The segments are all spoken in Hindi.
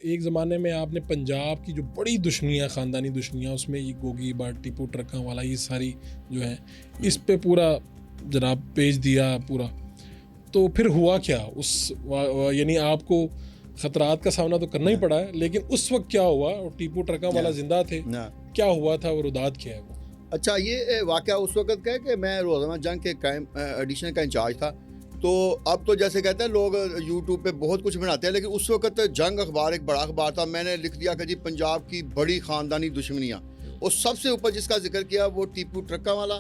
एक ज़माने में आपने पंजाब की जो बड़ी दुश्मनियाँ, ख़ानदानी दुश्मनियाँ, उसमें ये गोगी बाट, टीपू ट्रक्का वाला, ये सारी जो है इस पे पूरा जनाब पेज दिया पूरा। तो फिर हुआ क्या यानी आपको ख़तरात का सामना तो करना ही पड़ा है, लेकिन उस वक्त क्या हुआ? और टीपू ट्रक्का वाला जिंदा थे, क्या हुआ था और उदाद क्या है वो? अच्छा, ये वाक़या उस वक़्त का है कि मैं रोज़ाना जंग के क्राइम एडिशन का इंचार्ज था। तो अब तो जैसे कहते हैं लोग यूट्यूब पे बहुत कुछ बनाते हैं, लेकिन उस वक़्त जंग अखबार एक बड़ा अखबार था। मैंने लिख दिया कि जी पंजाब की बड़ी ख़ानदानी दुश्मनियाँ, और सबसे ऊपर जिसका जिक्र किया वो टीपू ट्रक्का वाला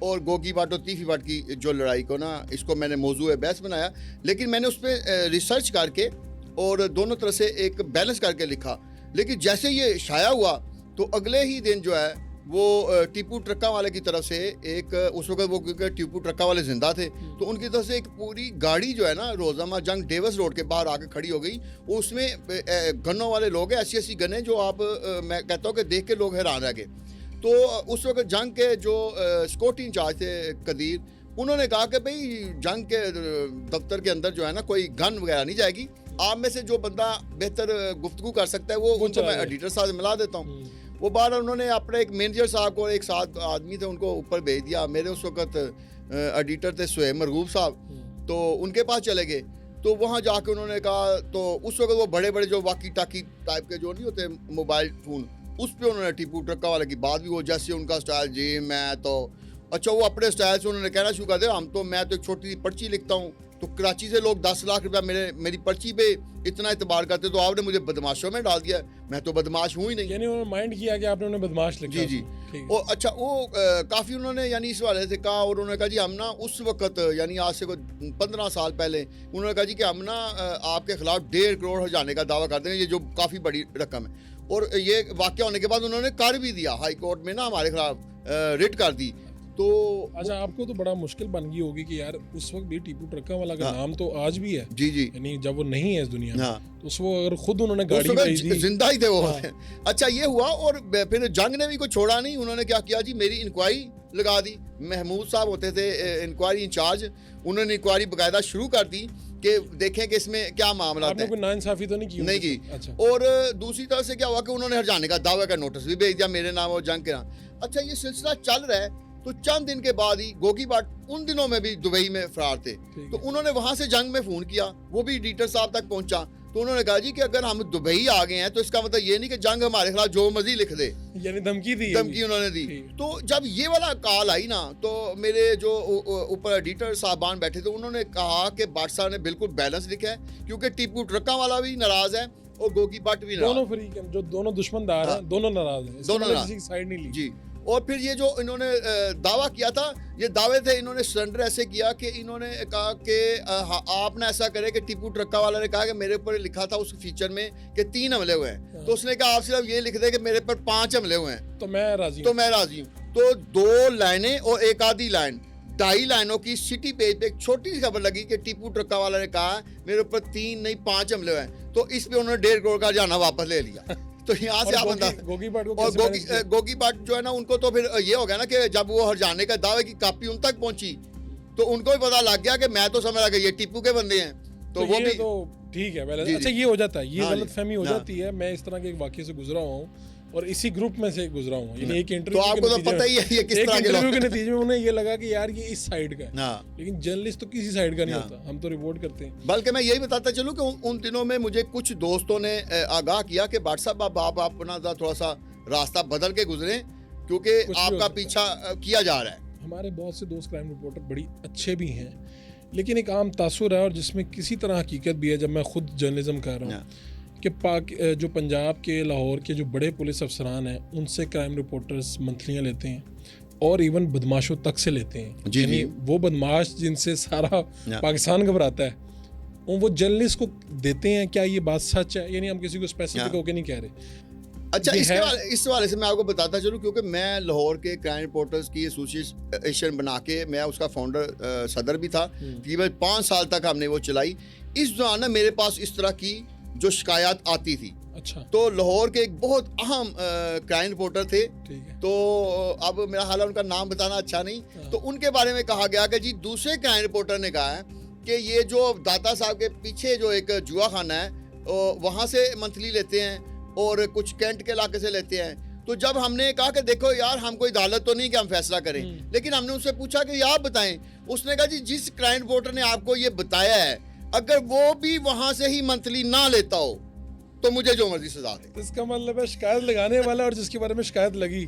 और गोगी बाट और तीफी बाट की जो लड़ाई को ना, इसको मैंने मौजूए बहस बनाया। लेकिन मैंने उस पर रिसर्च करके और दोनों तरह से एक बैलेंस करके लिखा। लेकिन जैसे ये शाया हुआ तो अगले ही दिन जो है वो टीपू ट्रक्का वाले की तरफ से एक, उस वक्त वो क्योंकि टीपू ट्रक्का वाले जिंदा थे, तो उनकी तरफ से एक पूरी गाड़ी जो है ना रोज़ामा जंग डेविस रोड के बाहर आके खड़ी हो गई। उसमें गनों वाले लोग हैं, ऐसी ऐसी गनें जो आप मैं कहता हूँ कि देख के लोग हैरान रह गए। तो उस वक्त जंग के जो सिक्योरिटी इंचार्ज थे कदीर, उन्होंने कहा कि भाई जंग के दफ्तर के अंदर जो है ना कोई गन वगैरह नहीं जाएगी, आप में से जो बंदा बेहतर गुफ्तगू कर सकता है वो उनको मैं एडिटर साहब मिला देता हूँ। वो बार उन्होंने अपने एक मैनेजर साहब को, एक साथ आदमी थे, उनको ऊपर भेज दिया। मेरे उस वक्त एडिटर थे सुहेब मरगूब साहब, तो उनके पास चले गए। तो वहाँ जाके उन्होंने कहा, तो उस वक्त वो बड़े बड़े जो वाकी टाकी टाइप के जो नहीं होते मोबाइल फ़ोन, उस पर उन्होंने टीपू ट्रक्का वाले की बात भी, वो जैसे उनका स्टाइल, जी मैं तो अच्छा, वो अपने स्टाइल से उन्होंने कहना शुरू कर दिया, मैं तो एक छोटी सी पर्ची लिखता हूँ, तो कराची से लोग 10 लाख रुपया मेरी पर्ची पे इतना एतबार करते, तो आपने मुझे बदमाशों में डाल दिया। मैं तो बदमाश हूँ ही नहीं। यानी उन्होंने माइंड किया कि आपने उन्हें बदमाश लिखा। जी। और अच्छा, वो काफ़ी उन्होंने यानी इस वाले से कहा, और उन्होंने कहा जी हम ना उस वक्त यानी आज से कोई 15 साल पहले उन्होंने कहा जी कि हम ना आपके खिलाफ 1.5 करोड़ हो जाने का दावा कर देंगे, ये जो काफ़ी बड़ी रकम है। और ये वाक़या होने के बाद उन्होंने कर भी दिया, हाई कोर्ट में ना हमारे खिलाफ रिट कर दी। तो अच्छा, आपको तो बड़ा मुश्किल बन गई होगी कि यार उस वक्त भी टीपू ट्रक्का वाला का नाम तो आज भी है। जी यानी जब वो नहीं है इस दुनिया में, तो उस वो अगर खुद उन्होंने गाड़ी भेज दी, जिंदा ही थे वो। अच्छा, ये हुआ। और फिर जंग ने भी कोई छोड़ा नहीं। उन्होंने क्या किया जी, मेरी इंक्वायरी लगा दी। महमूद साहब होते थे इंक्वायरी इंचार्ज, उन्होंने इंक्वायरी बाकायदा शुरू कर दी कि देखें कि इसमें क्या मामला है। कोई नाइंसाफी तो नहीं की? अच्छा। और दूसरी तरफ से क्या हुआ कि उन्होंने हटाने का दावे का नोटिस भी भेज दिया मेरे नाम और जंग के नाम। अच्छा, ये सिलसिला चल रहा है। तो चंद दिन के बाद ही गोगी बाट उन दिनों में भी दुबई में फरार थे, तो उन्होंने वहां से जंग में फोन किया, वो भी एडिटर साहब तक पहुंचा। तो उन्होंने कहा जी कि अगर हम दुबई आ गए हैं तो इसका मतलब ये नहीं कि जंग हमारे खिलाफ जो मर्जी लिख दे, यानी धमकी उन्होंने दी। तो जब ये वाला कॉल आई ना, तो मेरे जो ऊपर एडिटर साहबान बैठे थे, उन्होंने कहा कि बाट साहब ने बिल्कुल बैलेंस लिखा है, क्योंकि टीपू ट्रक्का वाला भी नाराज है और गोगी बाट भी नाराज, दोनों फ्रीक हैं, जो दोनों दुश्मनदार हैं, दोनों नाराज हैं, दोनों किसी की साइड नहीं ली जी। और फिर ये जो इन्होंने दावा किया था, ये दावे थे, इन्होंने सरेंडर ऐसे किया कि इन्होंने कहा कि आपने ऐसा करे कि टीपू ट्रक्का वाला ने कहा कि मेरे ऊपर लिखा था उस फीचर में कि 3 हमले हुए हैं, तो उसने कहा आप सिर्फ ये लिख दे कि मेरे पर 5 हमले हुए हैं, तो मैं राजी हूँ। तो 2 लाइनें और एक आधी लाइन, 2.5 लाइनों की सिटी पेज पे एक छोटी सी खबर लगी कि टीपू ट्रक्का वाला ने कहा मेरे ऊपर 3 नहीं 5 हमले हुए हैं। तो इस पे उन्होंने 1.5 करोड़ का जाना वापस ले लिया। तो यहाँ से आप गोगी बाट को और गोगी बाट जो है ना, उनको तो फिर ये हो गया ना कि जब वो हरजाने का दावे की कॉपी उन तक पहुंची तो उनको भी पता लग गया कि मैं तो समझ रहा कि ये टीपू के बंदे हैं। तो वो भी तो ठीक है। अच्छा, ये हो जाता है, ये गलतफहमी हो जाती है। मैं इस तरह के एक वाकये से गुजरा हुआ हूँ और इसी ग्रुप में से गुजरा हूँ। यानी एक इंटरव्यू, तो आपको तो पता ही है ये किस तरह के इंटरव्यू के नतीजे में उन्हें ये लगा कि यार ये इस साइड का है, लेकिन जर्नलिस्ट तो किसी साइड का नहीं होता, हम तो रिपोर्ट करते हैं। बल्कि मैं यही बताता चलूं कि उन दिनों में मुझे कुछ दोस्तों ने आगाह किया कि बाट साहब आप अपना थोड़ा सा रास्ता बदल के गुजरें, क्योंकि आपका पीछा किया जा रहा है। हमारे बहुत से दोस्त क्राइम रिपोर्टर बड़ी अच्छे भी हैं, लेकिन एक आम तासुर है और जिसमें किसी तरह हकीकत भी है। जब मैं खुद जर्नलिज्म कर रहा हूँ कि जो पंजाब के, लाहौर के जो बड़े पुलिस अफसरान हैं, उनसे क्राइम रिपोर्टर्स मंथलियाँ लेते हैं और इवन बदमाशों तक से लेते हैं। यानी वो बदमाश जिनसे सारा पाकिस्तान घबराता है, वो जर्नलिस्ट को देते हैं। क्या ये बात सच है? यानी हम किसी को स्पेसिफिक होकर नहीं कह रहे। अच्छा, इस वाले से मैं आपको बताता चलूं, क्योंकि मैं लाहौर के क्राइम रिपोर्टर्स की एसोसिएशन बना के मैं उसका फाउंडर सदर भी था। तकरीबन 5 साल तक हमने वो चलाई। इस दौरान ना मेरे पास इस तरह की जो शिकायत आती थी। अच्छा। तो लाहौर के एक बहुत अहम क्राइम रिपोर्टर थे, तो अब मेरा हाल उनका नाम बताना अच्छा नहीं, तो उनके बारे में कहा गया कि जी दूसरे क्राइम रिपोर्टर ने कहा है कि ये जो दाता साहब के पीछे जो एक जुआ खाना है वहाँ से मंथली लेते हैं और कुछ कैंट के इलाके से लेते हैं। तो जब हमने कहा कि देखो यार, हम कोई अदालत तो नहीं कि हम फैसला करें, लेकिन हमने उससे पूछा कि आप बताएं। उसने कहा जी, जिस क्राइम रिपोर्टर ने आपको ये बताया है, अगर वो भी वहाँ से ही मंथली ना लेता हो तो मुझे जो मर्जी सजा दे। तो इसका मतलब है शिकायत लगाने वाला और जिसके बारे में शिकायत लगी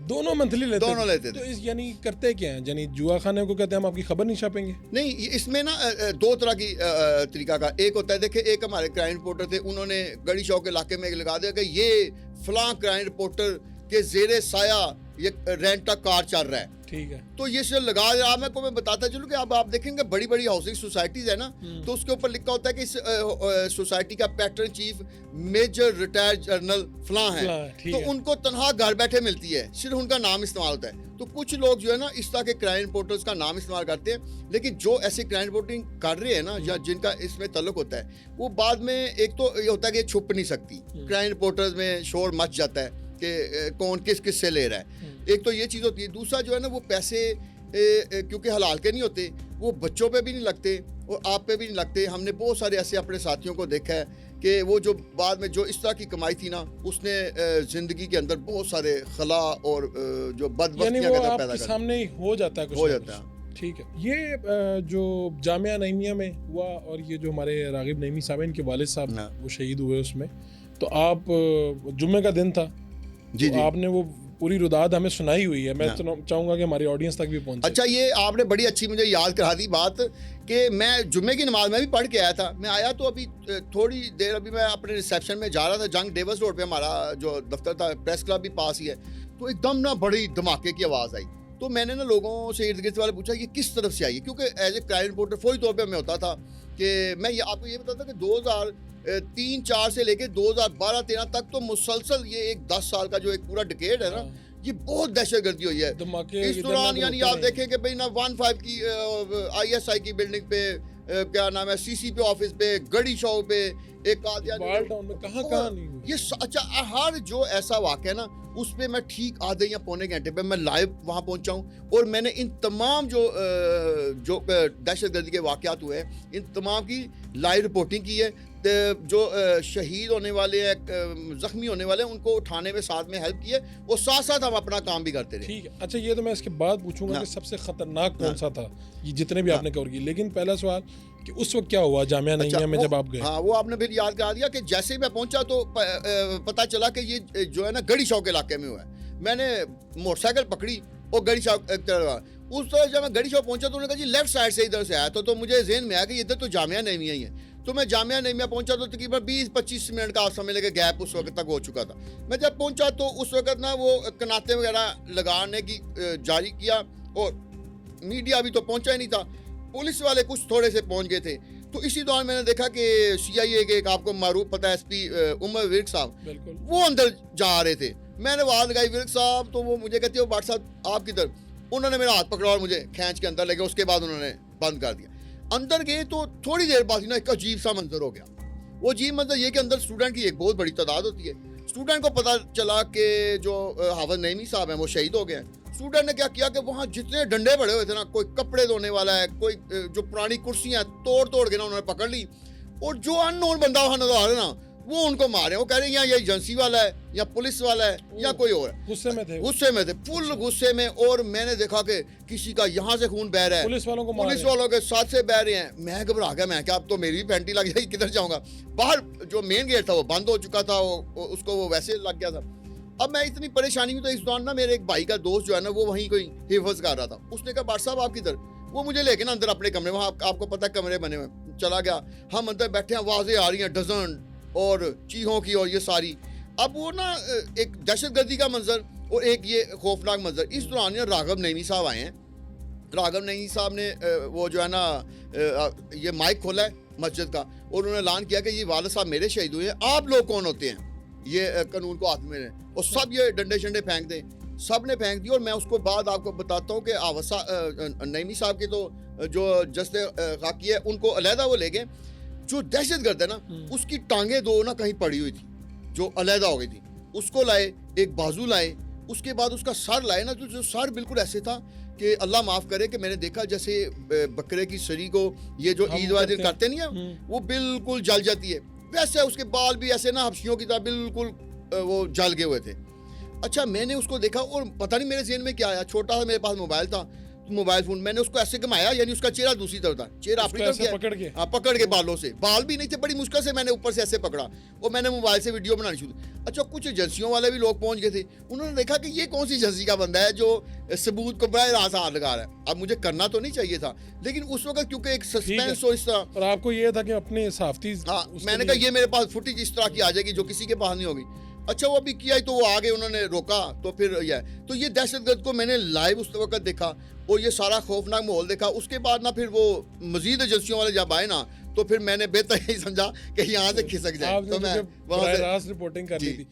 दोनों मंथली लेते दोनों लेते थे। तो इस यानी करते क्या हैं, यानी जुआ खाने को कहते हैं हम आपकी खबर नहीं छापेंगे? नहीं, इसमें ना दो तरह की तरीका का। एक होता है, देखिए, एक हमारे क्राइम रिपोर्टर थे, उन्होंने गढ़ी चौक के इलाके में लगा दिया कि ये फलां क्राइम रिपोर्टर के जेरे साया ये रेंट का कार चल रहा है। ठीक है। तो ये से लगा रहा मैं बताता चलूं कि अब आप देखेंगे बड़ी बड़ी हाउसिंग सोसाइटीज है ना, तो उसके ऊपर लिखा होता है कि इस सोसाइटी का patron chief major retired general फलां है। तो उनको तनख्वाह घर बैठे मिलती है, सिर्फ उनका नाम इस्तेमाल होता है। तो कुछ लोग जो है ना इस तरह के क्राइम रिपोर्टर्स का नाम इस्तेमाल करते हैं, लेकिन जो ऐसे क्राइम रिपोर्टिंग कर रहे हैं ना, या जिनका इसमें तल्लुक होता है, वो बाद में एक तो ये होता है कि छुप नहीं सकती। क्राइम रिपोर्टर्स में शोर मच जाता है कि कौन किस किस से ले रहा है। एक तो ये चीज़ होती है। दूसरा जो है ना, वो पैसे क्योंकि हलाल के नहीं होते, वो बच्चों पे भी नहीं लगते और आप पे भी नहीं लगते। हमने बहुत सारे ऐसे अपने साथियों को देखा है कि वो जो बाद में जो इस तरह की कमाई थी ना, उसने ज़िंदगी के अंदर बहुत सारे खला और जो बदबख्तियां पैदा कर सामने हो जाता है, कुछ हो जाता है। ठीक है। ये जो जामिया नईमिया में हुआ और ये जो हमारे रागिब नईमी साहब हैं, इनके वालिद साहब वो शहीद हुए उसमें, तो आप जुम्मे का दिन था जी, तो आपने वो पूरी रुदाद हमें सुनाई हुई है। मैं चाहूंगा कि हमारी ऑडियंस तक भी पहुंचे। अच्छा, ये आपने बड़ी अच्छी मुझे याद करा दी बात कि मैं जुम्मे की नमाज में भी पढ़ के आया था। मैं आया तो अभी थोड़ी देर अभी मैं अपने रिसेप्शन में जा रहा था, जंग डेविस रोड पे हमारा जो दफ्तर था, प्रेस क्लब भी पास ही है, तो एकदम ना बड़ी धमाके की आवाज़ आई। तो मैंने ना लोगों से इर्द गिर्द वाले पूछा ये किस तरफ से आई है, क्योंकि एज ए क्राइम रिपोर्टर फौरी तौर पर मैं होता था कि मैं ये आपको ये बताता था कि 2003-4 से लेके 2012-13 तक तो मुसलसल ये एक 10 साल का जो एक पूरा डिकेड है ना, ये बहुत दहशतगर्दी हुई है। इस दौरान यानी आप देखेंगे भाई ना 15 की ISI की बिल्डिंग पे क्या नाम है, CCP ऑफिस पे, गढ़ी चौक पे, एक टाउन में कहाँ नहीं हुई। ये अच्छा, हर जो ऐसा वाक़या है ना, उस पे मैं ठीक आधे या पौने घंटे पे मैं लाइव वहाँ पहुँचा हूँ और मैंने इन तमाम जो दहशतगर्दी के वाक़यात हुए हैं, इन तमाम की लाइव रिपोर्टिंग की है। जो शहीद होने वाले हैं, जख्मी होने वाले हैं, उनको उठाने में साथ में हेल्प की है, और साथ साथ हम अपना काम भी करते रहे। ठीक है। अच्छा, ये तो मैं इसके बाद पूछूंगा कि सबसे खतरनाक कौन सा था, ये जितने भी आपने कवर किए, लेकिन पहला सवाल कि उस वक्त क्या हुआ जामिया नईमिया में जब आप गए? हाँ, वो आपने फिर याद करा दिया कि जैसे ही मैं पहुंचा तो पता चला कि ये जो है ना गढ़ी चौक इलाके में हुआ है। मैंने मोटरसाइकिल पकड़ी और गढ़ी चौक उस तरह जब मैं गढ़ी चौक पहुंचा तो उन्होंने कहा जी लेफ्ट साइड से इधर से आया, तो मुझे ज़हन में आया कि इधर तो जामिया नईमिया ही है। तो मैं जामिया नईमिया पहुंचा तो तकरीबन 20-25 मिनट का आप समझ लेके गैप उस वक्त तक हो चुका था। मैं जब पहुंचा तो उस वक्त ना वो कनाते वगैरह लगाने की जारी किया और मीडिया भी तो पहुंचा ही नहीं था, पुलिस वाले कुछ थोड़े से पहुंच गए थे। तो इसी दौरान मैंने देखा कि CIA के एक आपको मारूफ पता है SP उमर विर्क साहब, वो अंदर जा रहे थे। मैंने आवाज़ लगाई विर्क साहब, तो वो मुझे कहते हो बाट साहब आप किधर? उन्होंने मेरा हाथ पकड़ा और मुझे खींच के अंदर ले गए। उसके बाद उन्होंने बंद कर दिया। अंदर गए तो थोड़ी देर बाद ना एक अजीब सा मंजर हो गया। वो अजीब मंजर ये कि अंदर स्टूडेंट की एक बहुत बड़ी तादाद होती है। स्टूडेंट को पता चला कि जो हाफिज नईमी साहब हैं वो शहीद हो गए हैं। स्टूडेंट ने क्या किया कि वहाँ जितने डंडे पड़े हुए थे ना, कोई कपड़े धोने वाला है, कोई जो पुरानी कुर्सियाँ तोड़ के ना उन्होंने पकड़ ली, और जो अननोन बंदा वहाँ नजर आ रहा है ना, वो उनको मारे। वो कह रहे हैं यहाँ ये एजेंसी वाला है या पुलिस वाला है या कोई और है। गुस्से में थे फुल गुस्से में। और मैंने देखा कि किसी का यहाँ से खून बह रहा है, पुलिस वालों के साथ से बह रहे हैं। मैं घबरा गया, मैं क्या अब तो मेरी पैंटी लग जाएगी, किधर जाऊँगा। बाहर जो मेन गेट था वो बंद हो चुका था, उसको वो वैसे लग गया था। अब मैं इतनी परेशानी में, तो इस दौरान ना मेरे एक भाई का दोस्त जो है ना वो वहीं कोई हिफज कर रहा था। उसने कहा बाट साहब आप किधर? वो मुझे लेके ना अंदर अपने कमरे, वहाँ आपको पता है कमरे बने हुए, चला गया। हम अंदर बैठे हैं, आवाज़ें आ रही हैं डजन और चीहों की और ये सारी। अब वो ना एक दहशतगर्दी का मंजर और एक ये खौफनाक मंजर। इस दौरान राघव नईमी साहब आए हैं। राघव नईमी साहब ने वो जो है ना ये माइक खोला है मस्जिद का और उन्होंने ऐलान किया कि ये वालिद साहब मेरे शहीद हुए हैं, आप लोग कौन होते हैं ये कानून को हाथ में लें, और सब ये डंडे शंडे फेंक दें। सब ने फेंक दी। और मैं उसको बाद आपको बताता हूँ कि नईमी साहब की तो जो जस्ते खाकी है उनको अलहदा वो ले गए। जो दहशतगर्द है ना उसकी टांगे दो ना कहीं पड़ी हुई थी जो अलहदा हो गई थी, उसको लाए, एक बाजू लाए, उसके बाद उसका सर लाए ना, तो जो सर बिल्कुल ऐसे था कि अल्लाह माफ़ करे कि मैंने देखा जैसे बकरे की सरी को ये जो ईद वाले दिन करते नहीं है वो बिल्कुल जल जाती है, वैसे उसके बाल भी ऐसे ना हबशियों की तरह बिल्कुल वो जल गए हुए थे। अच्छा मैंने उसको देखा और पता नहीं मेरे ज़हन में क्या आया, छोटा सा मेरे पास मोबाइल था, मोबाइल फोन मैंने उसको ऐसे घुमाया, यानी उसका चेहरा दूसरी तरफ था, चेहरा अपनी तरफ किया, पकड़ के हाँ पकड़ के बालों से, बाल भी नहीं थे, बड़ी मुश्किल से मैंने ऊपर से ऐसे पकड़ा और मैंने मोबाइल से वीडियो बनानी शुरू। अच्छा कुछ एजेंसियों वाले भी लोग पहुंच गए थे, उन्होंने देखा कि ये कौन सी एजेंसी का बंदा है जो सबूत को बराह रास्त हाथ लगा रहा है। अब मुझे करना तो नहीं चाहिए था, लेकिन उस वक्त क्योंकि एक सस्पेंस हो इस तरह, और आपको ये था कि अपने सहाफती, हाँ मैंने कहा ये मेरे पास फुटेज इस तरह की आ जाएगी जो किसी के पास नहीं होगी। अच्छा वो अभी किया ही तो वो आ गए, उन्होंने रोका, तो फिर ये दहशतगर्द को मैंने लाइव उस वक्त देखा और ये सारा खौफनाक माहौल देखा। उसके बाद ना फिर वो मजीद एजेंसियों वाले जब आए ना तो फिर मैंने बेहतर यही समझा कि यहाँ से खिसक जाए, तो मैं वहाँ से रिपोर्टिंग कर ली थी।